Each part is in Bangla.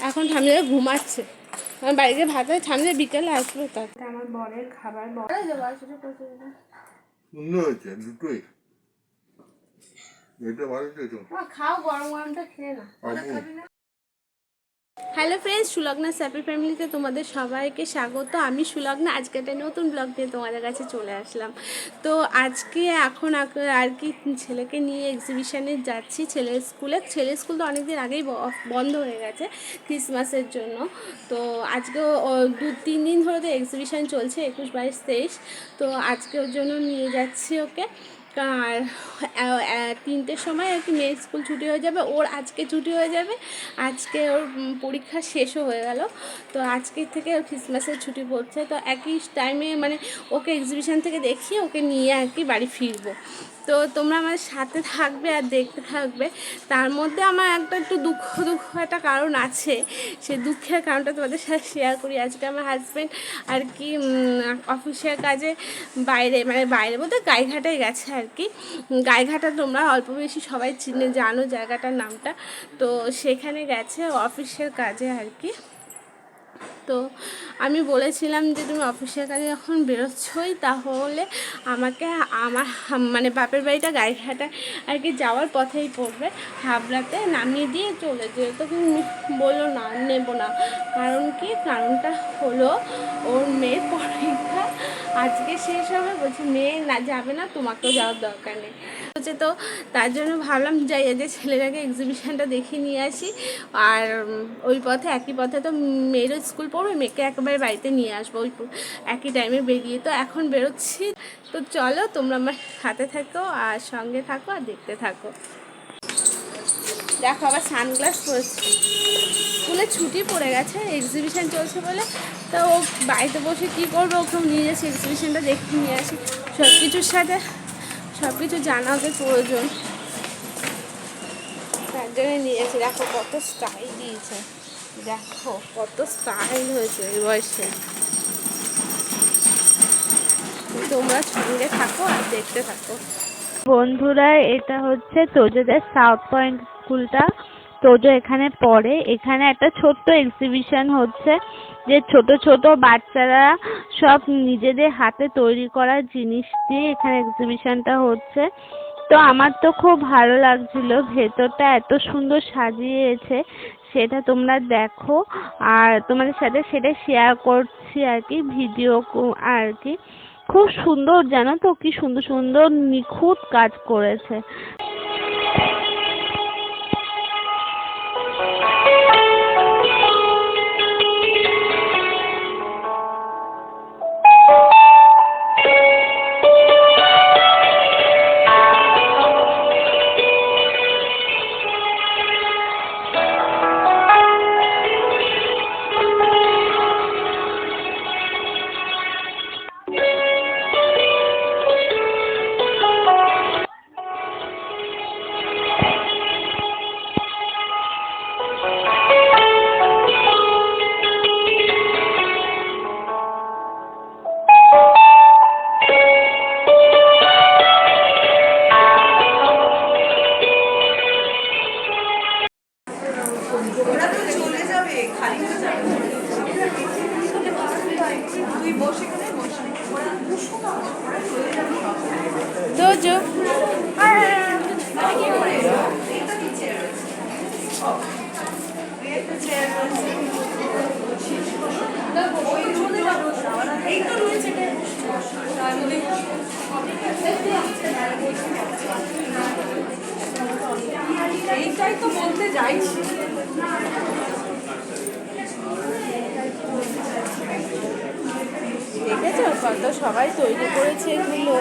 এখন ঠাম্মি ঘুমাচ্ছে। আমার বাড়িতে ভাত হয়, ঠাম্মি বিকেলে আসবে। তাতে আমার বরের খাবার দুটোই খাও, গরম গরমটা খেয়ে না। হ্যালো ফ্রেন্ডস, সুলগ্নাস হ্যাপি ফ্যামিলিতে তোমাদের সবাইকে স্বাগত। আমি সুলগ্না। আজকে একটা নতুন ব্লগ নিয়ে তোমাদের কাছে চলে আসলাম। তো আজকে এখন আর কি ছেলেকে নিয়ে এক্সিবিশানে যাচ্ছি ছেলের স্কুলে। ছেলের স্কুল তো অনেকদিন আগেই বন্ধ হয়ে গেছে ক্রিসমাসের জন্য। তো আজকেও 2-3 দিন ধরে তো এক্সিবিশান চলছে, 21, 22, 23। তো আজকে ওর জন্য নিয়ে যাচ্ছি ওকে। আর 3টের সময় আর কি মেয়ের স্কুল ছুটি হয়ে যাবে। ওর আজকে ছুটি হয়ে যাবে, আজকে ওর পরীক্ষা শেষও হয়ে গেল। তো আজকের থেকে ওর ক্রিসমাসের ছুটি পড়ছে। তো একই টাইমে মানে ওকে এক্সিবিশান থেকে দেখিয়ে ওকে নিয়ে আর কি বাড়ি ফিরবো। তো তোমরা আমার সাথে থাকবে আর দেখতে থাকবে। তার মধ্যে আমার একটু দুঃখ একটা কারণ আছে। সেই দুঃখের কারণটা তোমাদের সাথে শেয়ার করি। আজকে আমার হাজব্যান্ড আর কি অফিসের কাজে বাইরে বলতে গাইঘাটায় গেছে আর কি। গাইঘাটা তোমরা অল্প বেশি সবাই জানো জায়গাটার নামটা। তো সেখানে গেছে অফিসের কাজে আর কি। তো আমি বলেছিলাম যে তুমি অফিসের কাজে যখন বেরোচ্ছই তাহলে আমাকে আমার মানে বাপের বাড়িটা গাইঘাটা আর কি যাওয়ার পথেই পড়বে, হাবড়াতে নামিয়ে দিয়ে চলে যেত। তো বললো না, নেব না। কারণটা হলো ওর মেয়ের পরীক্ষা আজকে শেষ হবে। বলছে মেয়ে না যাবে না, তোমাকেও যাওয়ার দরকার নেই। তো তার জন্য ভাবলাম যাই যে ছেলেটাকে এক্সিবিশানটা দেখিয়ে নিয়ে আসি। আর ওই পথে একই পথে তো মেয়েরও স্কুল পড়বে, মেয়েকে একেবারে বাড়িতে নিয়ে আসবো ওই একই টাইমে বেরিয়ে। তো এখন বেরোচ্ছি। তো চলো তোমরা আমার সাথে থাকো আর সঙ্গে থাকো আর দেখতে থাকো। দেখো আবার সানগ্লাস পরেছি। স্কুলে ছুটি পড়ে গেছে, এক্সিবিশান চলছে বলে। তো ও বাড়িতে বসে কী করবো, ওকেও নিয়ে যাচ্ছি এক্সিবিশানটা দেখে নিয়ে আসি। সব কিছুর সাথে সব কিছু জানা ওদের প্রয়োজন, তার জন্য নিয়েছি। দেখো কত স্টাইল দিয়েছে, দেখো কত স্টাইল হয়েছে এই বয়সে। তোমরা সঙ্গে থাকো আর দেখতে থাকো। বন্ধুরা, এটা হচ্ছে তোজোদের সাউথ পয়েন্ট স্কুলটা। তোজো এখানে পড়ে। এখানে একটা ছোট্ট এক্সিবিশন হচ্ছে, যে ছোট ছোট বাচ্চারা সব নিজেদের হাতে তৈরি করা জিনিস দিয়ে এখানে এক্সিবিশনটা হচ্ছে। তো আমার তো খুব ভালো লাগছিল, ভেতরটা এত সুন্দর সাজিয়েছে সেটা তোমরা দেখো। আর তোমাদের সাথে সেটা শেয়ার করছি আর কি, ভিডিও আর কি। খুব সুন্দর, জানো তো কি সুন্দর সুন্দর নিখুঁত কাজ করেছে। তোজো এইটাই তো বলতে চাইছি। দেখেছো কত সবাই তৈরি করেছে এগুলো।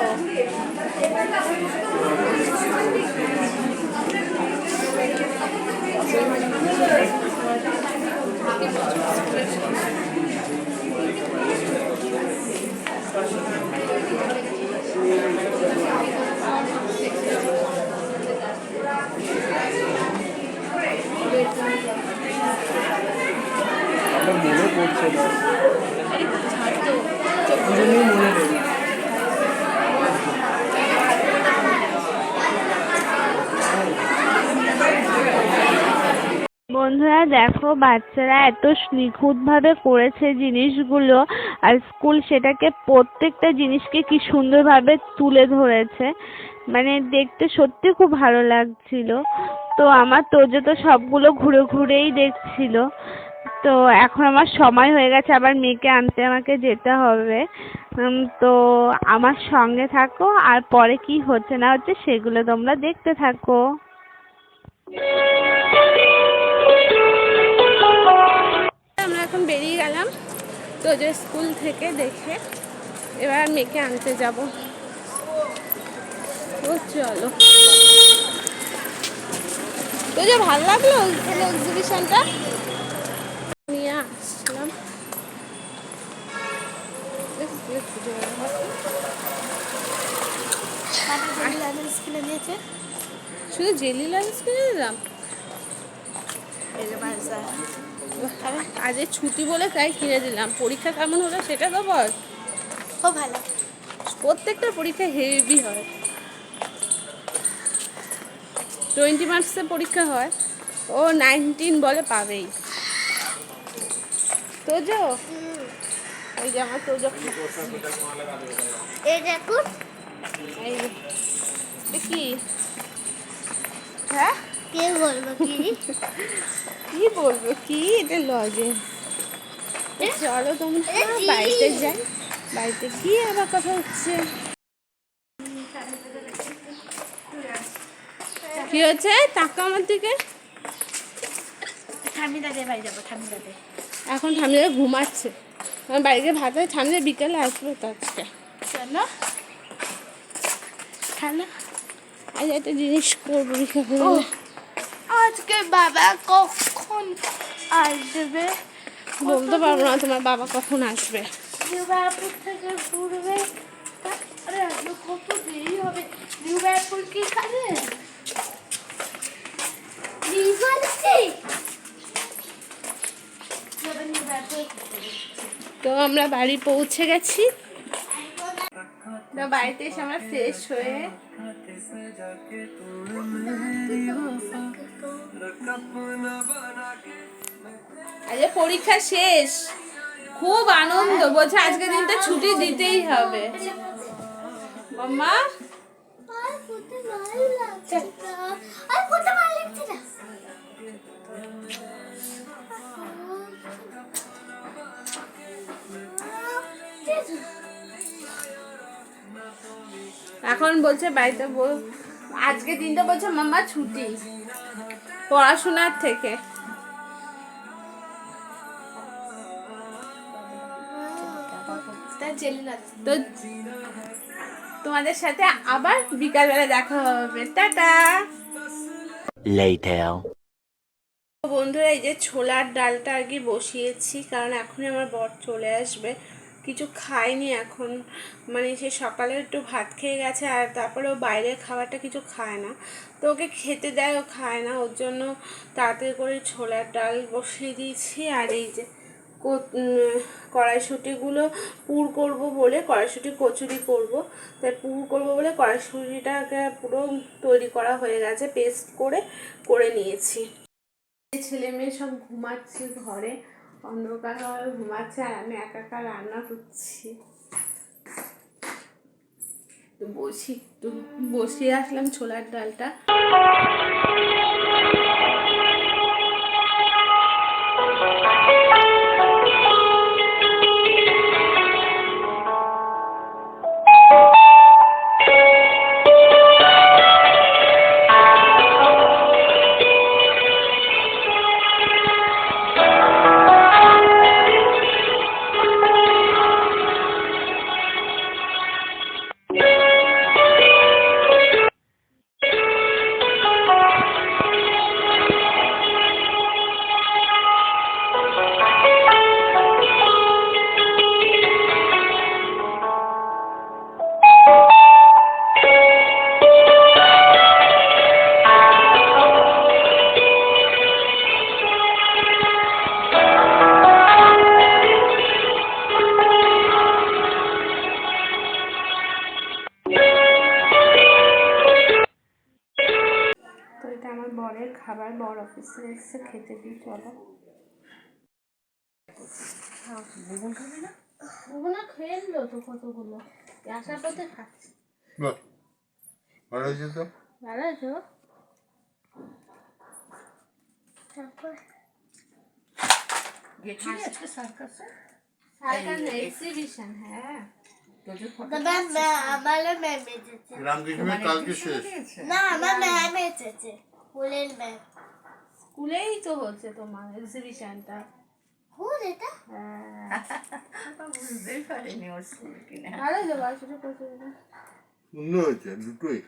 মনে পড়ছে না, বন্ধুরা দেখো, বাচ্চারা এত নিখুঁতভাবে করেছে জিনিসগুলো, আর স্কুল সেটাকে প্রত্যেকটা জিনিসকে কি সুন্দরভাবে তুলে ধরেছে, মানে দেখতে সত্যি খুব ভালো লাগছিল। তো আমার তোজো তো সবগুলো ঘুরে ঘুরেই দেখছিল। তো এখন আমার সময় হয়ে গেছে, আবার মেয়েকে আনতে আমাকে যেতে হবে। তো আমার সঙ্গে থাকো, আর পরে কি হচ্ছে না হচ্ছে সেগুলো তোমরা দেখতে থাকো। আমরা এখন বেরিয়ে গেলাম তো যে স্কুল থেকে দেখে, এবার মেয়েকে আনতে যাব। ও চলো, তো যে ভালো লাগলো এক্সিবিশনটা, নিয়ে আসলাম। শুধু জেলি লাঞ্চ কিনে দিলাম, আজ ছুটি বলে তাই কিনে দিলাম। পরীক্ষা কেমন হলো সেটা তো বল। ও ভালো, প্রত্যেকটা পরীক্ষা হেভি হয়। 20 মার্কসে পরীক্ষা হয়, ও 19 বলে পাবেই। তোজো, এই যে আমার তোজো, এই দেখুন এই যে কি, হ্যাঁ কে বলবো কি কি বলবো কি, এটা লজে। চলো তোমরা বাড়িতে যাই, বাড়িতে গিয়ে আবার কথা হচ্ছে। কি হচ্ছে, টাকা আমার দিকে। ঠামিদাদের বাড়ি যাবো, ঠামিদাদের। এখন ঠামিদা ঘুমাচ্ছে, আমার বাড়িতে ভাত হয়, ঠামিদা বিকেলে আসবে তো আজকে। চলো হ্যালো, আজ একটা জিনিস করবো বিকেলে। আজকে বাবা কখন আসবে বলতে পারবো না তোমার বাবা কখন আসবে। নিউবারপুর থেকে ঘুরবে। আরে আজকে কত দেরি হবে। নিউবারপুর কি খাবে? তো আমরা বাড়ি পৌঁছে গেছি। তো বাড়িতে এসে আমরা ফ্রেশ হয়ে আজকে পরীক্ষা শেষ, খুব আনন্দ, বলছে আজকের দিনটা ছুটি দিতেই হবে। মাম্মা এখন বলছে বাড়িতে আজকের দিনটা বলছে মাম্মা ছুটি পড়াশোনার থেকে। তো তোমাদের সাথে আবার বিকালবেলা দেখা হবে, টাটা। বন্ধুরা, এই যে ছোলার ডালটা আর কি বসিয়েছি, কারণ এখনই আমার বর চলে আসবে। কিছু খাইনি এখন, মানে সে সকালে একটু ভাত খেয়ে গেছে, আর তারপরে ও বাইরের খাবারটা কিছু খায় না, তো ওকে খেতে দেয়, ও খায় না, ওর জন্য তাড়াতাড়ি করে ছোলার ডাল বসিয়ে দিয়েছি। আর এই যে কড়াইশুঁটিগুলো পুর করব বলে, কড়াইশুঁটি কচুরি করব, তাই পুর করব বলে কড়াইশুঁটিটাকে পুরো তৈরি করা হয়ে গেছে, পেস্ট করে নিয়েছি। ছেলে মেয়ে সব ঘুমাচ্ছে ঘরে, অন্ধকার হয়ে ঘুমাচ্ছে, আর আমি একা একা রান্না করছি। তো বসিয়ে আসলাম ছোলার ডালটা। আমার বরের খাবার, বর অফিসে এসে খেতে দিই, চলো। ওগুলো খেয়ে নিল তো কতগুলো, আসার পথে খাচ্ছি। বাহ, ভালো হয়েছে তো। ভালো আছে ও? তারপর গেছিলি আজকে সার্কাসে? সার্কাস এক্সিবিশন, হ্যাঁ। তোদের ফটো আমার ম্যাম এসেছে। রামকৃষ্ণের কালকে শেষ। না আমার ম্যাম এসেছে, স্কুলের ম্যাম। স্কুলেই তো হচ্ছে তোমার এক্সিবিশনটা। হুন এটা হ্যাঁ, বুঝতেই পারিনি ওর স্কুল কিনা। ভালো তো বাচ্চাটা প্রচুর। সুন্দর হয়েছে দুটোই।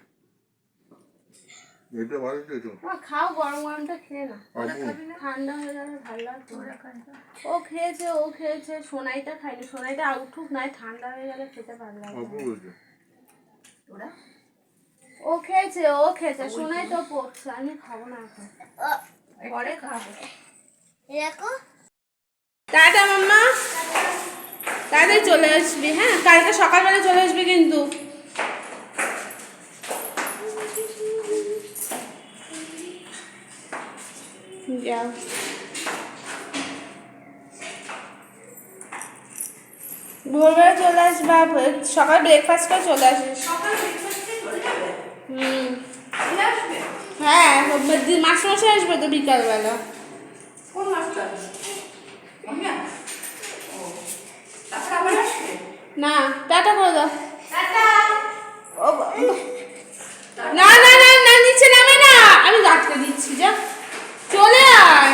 এটা ভালো হয়েছে। খাও, গরম গরমটা খেয়ে না, আপু ঠান্ডা হয়ে গেলে ভালো লাগবে। ও খেয়েছে, সোনাইটা খাইনি, সোনাইটা উঠুক, নাই ঠান্ডা হয়ে গেলে খেতে ভালো লাগবে। আপু বলছে তোরা ও খেয়েছে, সোনাই তো পড়ছে, আমি খাবো না এখন, পরে খাবো। দেখো টাটা মাম্মা, তাড়াতাড়ি চলে আসবি, হ্যাঁ কালকে সকালবেলা চলে আসবি কিন্তু। যাও, ভোরবেলা চলে আসবা, সকাল ব্রেকফাস্ট করে চলে আসিস। হুম, হ্যাঁ মাসে আসবে তো বিকালবেলা। কোন মাস্টার? মামিয়া? ও, তারপর আবার আসবে? না, টাটা করে দাও। ও না না না না, নিচে নামে না, আমি গাছটা দিচ্ছি, যা চলে আয়।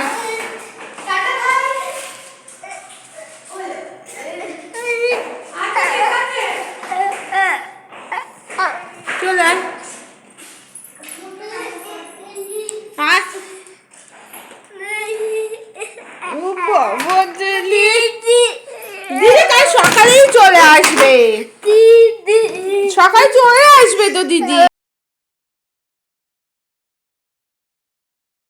চলে আয়। আয়। ও বাবা, দিদি কাল সকালেই চলে আসবে, সকালে চলে আসবে তো দিদি।